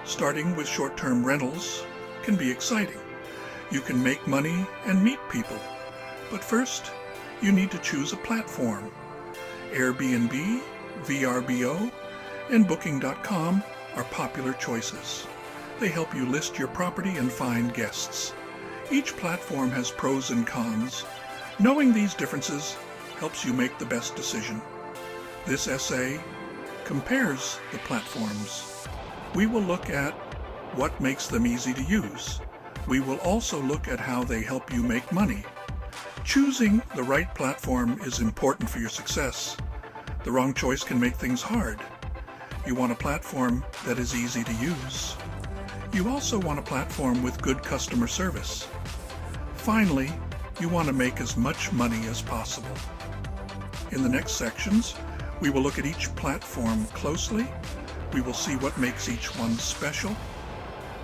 Starting with short-term rentals can be exciting. You can make money and meet people. But first, you need to choose a platform. Airbnb, VRBO, and Booking.com are popular choices. They help you list your property and find guests. Each platform has pros and cons. Knowing these differences helps you make the best decision. This essay compares the platforms. We will look at what makes them easy to use. We will also look at how they help you make money. Choosing the right platform is important for your success. The wrong choice can make things hard. You want a platform that is easy to use. You also want a platform with good customer service. Finally, you want to make as much money as possible. In the next sections, we will look at each platform closely. We will see what makes each one special.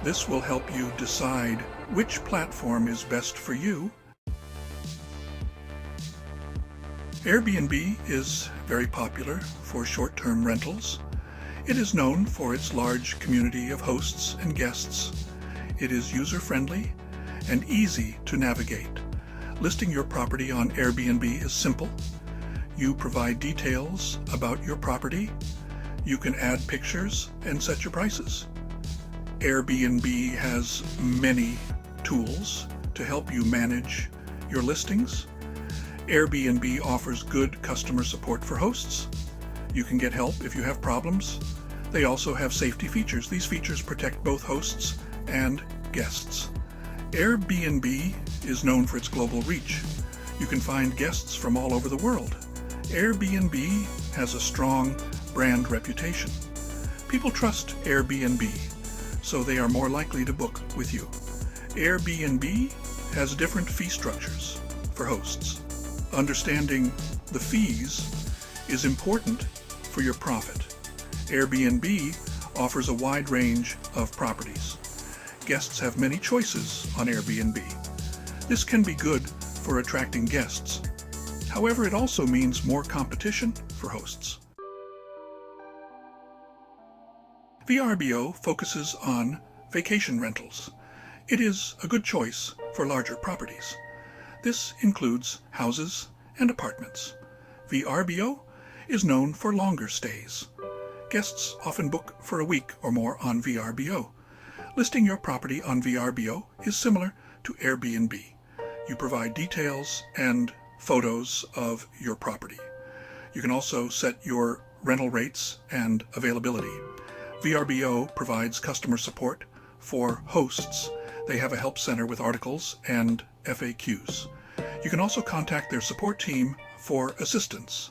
This will help you decide which platform is best for you. Airbnb is very popular for short-term rentals. It is known for its large community of hosts and guests. It is user-friendly and easy to navigate. Listing your property on Airbnb is simple. You provide details about your property. You can add pictures and set your prices. Airbnb has many tools to help you manage your listings. Airbnb offers good customer support for hosts. You can get help if you have problems. They also have safety features. These features protect both hosts and guests. Airbnb is known for its global reach. You can find guests from all over the world. Airbnb has a strong brand reputation. People trust Airbnb, so they are more likely to book with you. Airbnb has different fee structures for hosts. Understanding the fees is important for your profit. Airbnb offers a wide range of properties. Guests have many choices on Airbnb. This can be good for attracting guests. However, it also means more competition for hosts. VRBO focuses on vacation rentals. It is a good choice for larger properties. This includes houses and apartments. VRBO is known for longer stays. Guests often book for a week or more on VRBO. Listing your property on VRBO is similar to Airbnb. You provide details and photos of your property. You can also set your rental rates and availability. VRBO provides customer support for hosts. They have a help center with articles and FAQs. You can also contact their support team for assistance.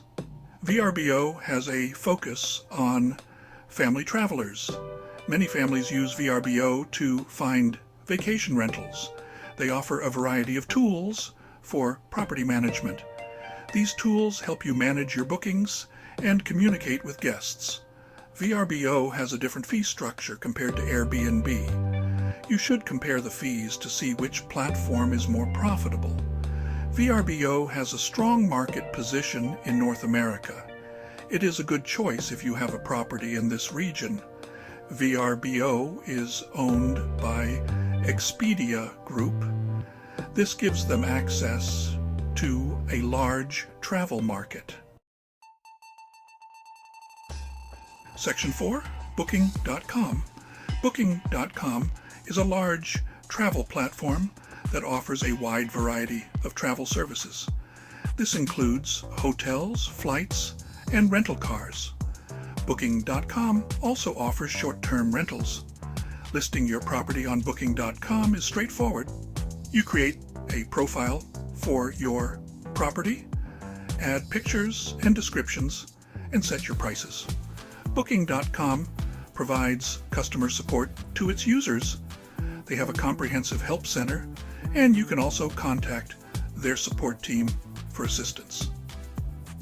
VRBO has a focus on family travelers. Many families use VRBO to find vacation rentals. They offer a variety of tools for property management. These tools help you manage your bookings and communicate with guests. VRBO has a different fee structure compared to Airbnb. You should compare the fees to see which platform is more profitable. VRBO has a strong market position in North America. It is a good choice if you have a property in this region. VRBO is owned by Expedia Group. This gives them access to a large travel market. Section 4, Booking.com. Booking.com is a large travel platform that offers a wide variety of travel services. This includes hotels, flights, and rental cars. Booking.com also offers short-term rentals. Listing your property on Booking.com is straightforward. You create a profile for your property, add pictures and descriptions, and set your prices. Booking.com provides customer support to its users. They have a comprehensive help center, and you can also contact their support team for assistance.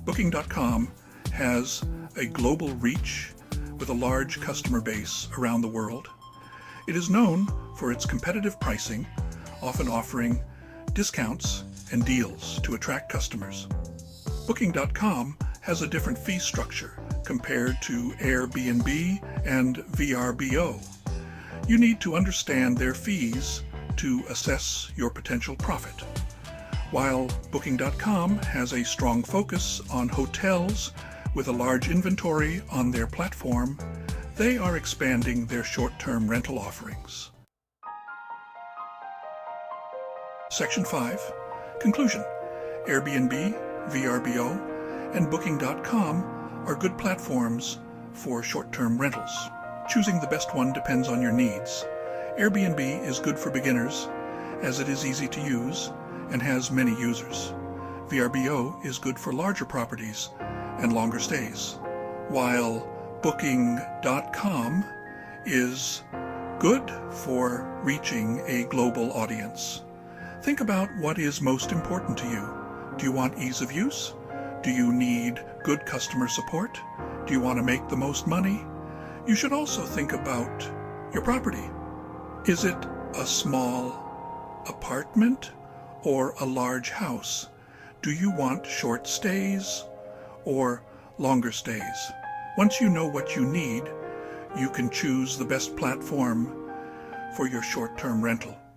Booking.com has a global reach with a large customer base around the world. It is known for its competitive pricing, often offering discounts and deals to attract customers. Booking.com has a different fee structure compared to Airbnb and VRBO. You need to understand their fees to assess your potential profit. While Booking.com has a strong focus on hotels with a large inventory on their platform, they are expanding their short-term rental offerings. Section 5. Conclusion. Airbnb, VRBO, and Booking.com are good platforms for short-term rentals. Choosing the best one depends on your needs. Airbnb is good for beginners, as it is easy to use and has many users. VRBO is good for larger properties and longer stays, while Booking.com is good for reaching a global audience. Think about what is most important to you. Do you want ease of use? Do you need good customer support? Do you want to make the most money? You should also think about your property. Is it a small apartment or a large house? Do you want short stays or longer stays? Once you know what you need, you can choose the best platform for your short-term rental.